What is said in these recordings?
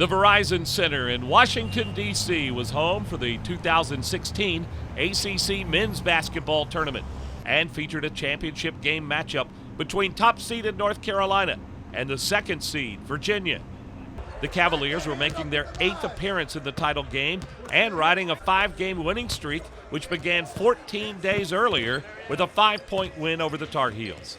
The Verizon Center in Washington, D.C. was home for the 2016 ACC men's basketball tournament and featured a championship game matchup between top-seeded North Carolina and the second seed, Virginia. The Cavaliers were making their 8th appearance in the title game and riding a 5-game winning streak, which began 14 days earlier with a 5-point win over the Tar Heels.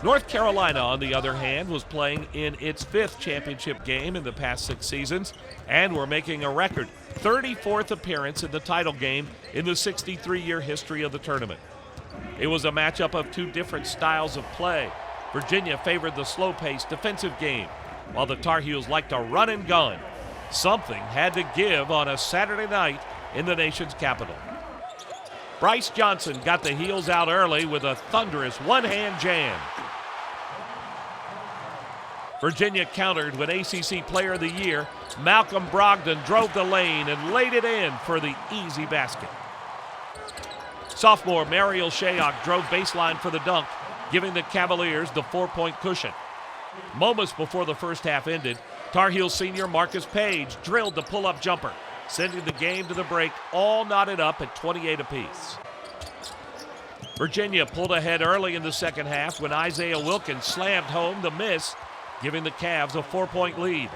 North Carolina, on the other hand, was playing in its 5th championship game in the past 6 seasons and were making a record 34th appearance in the title game in the 63-year history of the tournament. It was a matchup of 2 different styles of play. Virginia favored the slow-paced defensive game, while the Tar Heels liked to run and gun. Something had to give on a Saturday night in the nation's capital. Bryce Johnson got the Heels out early with a thunderous one-hand jam. Virginia countered when ACC Player of the Year Malcolm Brogdon drove the lane and laid it in for the easy basket. Sophomore Mariel Shayok drove baseline for the dunk, giving the Cavaliers the 4-point cushion. Moments before the first half ended, Tar Heels senior Marcus Page drilled the pull-up jumper, sending the game to the break all knotted up at 28 apiece. Virginia pulled ahead early in the second half when Isaiah Wilkins slammed home the miss, giving the Cavs a 4-point lead.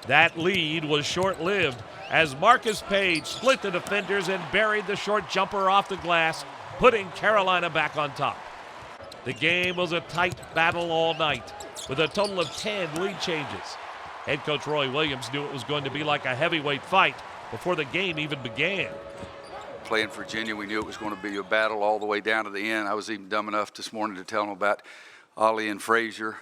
That lead was short-lived as Marcus Page split the defenders and buried the short jumper off the glass, putting Carolina back on top. The game was a tight battle all night, with a total of 10 lead changes. Head coach Roy Williams knew it was going to be like a heavyweight fight before the game even began. Playing Virginia, we knew it was going to be a battle all the way down to the end. I was even dumb enough this morning to tell them about Ollie and Frazier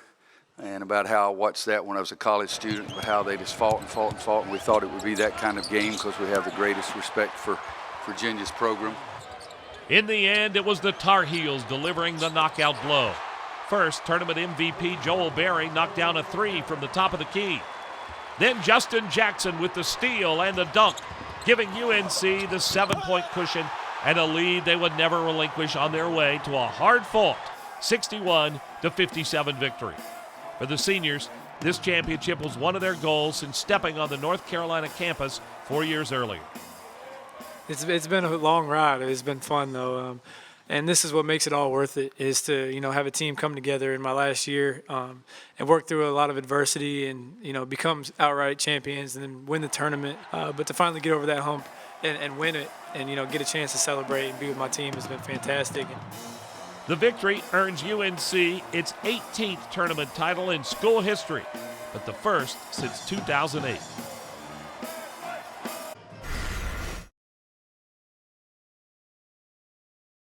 and about how I watched that when I was a college student, but how they just fought and fought and fought, and we thought it would be that kind of game because we have the greatest respect for Virginia's program. In the end, it was the Tar Heels delivering the knockout blow. First, tournament MVP Joel Berry knocked down a 3 from the top of the key. Then Justin Jackson with the steal and the dunk, giving UNC the 7-point cushion and a lead they would never relinquish on their way to a hard-fought 61-57 victory. For the seniors, this championship was one of their goals since stepping on the North Carolina campus 4 years earlier. It's been a long ride. It's been fun, though. And this is what makes it all worth it, is to, have a team come together in my last year and work through a lot of adversity and, become outright champions and then win the tournament. But to finally get over that hump and win it and, get a chance to celebrate and be with my team has been fantastic. The victory earns UNC its 18th tournament title in school history, but the first since 2008.